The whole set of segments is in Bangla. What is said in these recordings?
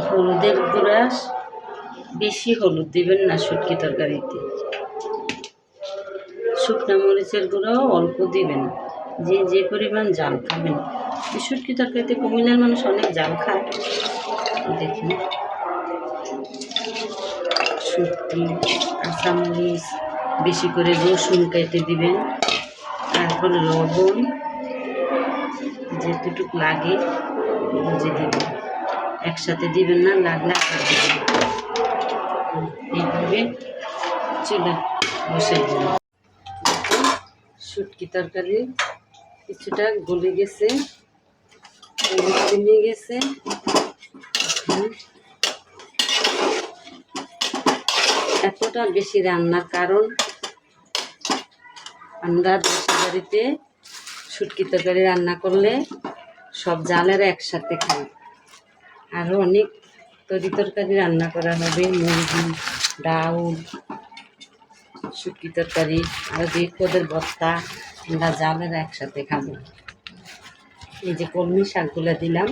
হলুদের গুঁড়া বেশি হলুদ দিবেন না শুটকি তরকারিতে, শুকনো মরিচের গুঁড়াও অল্প দিবেন, যে যে পরিমাণ জাল খাবেন। শুটকি তরকারিতে কুমিল্লার মানুষ অনেক জাল খায়। দেখুন শুটকি, কাঁচামরিচ, বেশি করে রসুন কেটে দিবেন, তারপর লবণ যেটুকু লাগে বুঝে দিবেন, একসাথে দিবেন না, লাগলে আবার দিবেন। এইভাবে চুলা বসে দিবেন। শুটকি তরকারি কিছুটা গলে গেছে, কমে গেছে। এতটা বেশি রান্নার কারণ আমরা দেশের বাড়িতে শুটকি তরকারি রান্না করলে সব জালেরা একসাথে খাই। আরও অনেক তরকারি রান্না করা হবে, মুরগি, ডাউল, শুটকি তরকারি, আরও বিপদের ভর্তা, আমরা জালেরা একসাথে খাবো। এই যে কলমি শাকগুলো দিলাম,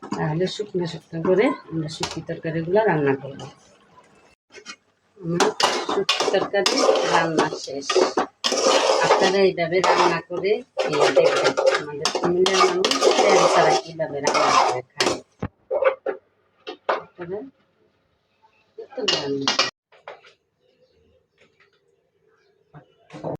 তাহলে শুকনো শুকনো করে আমরা শুটকি তরকারিগুলো রান্না করবো। আমার শুটকি তরকারি রান্না শেষ। আপনারা এইভাবে রান্না করে খেয়ে দেখবেন, আমাদের কুমিল্লার মানুষ তেল ছাড়া কীভাবে রান্না করে খায়। আপনারা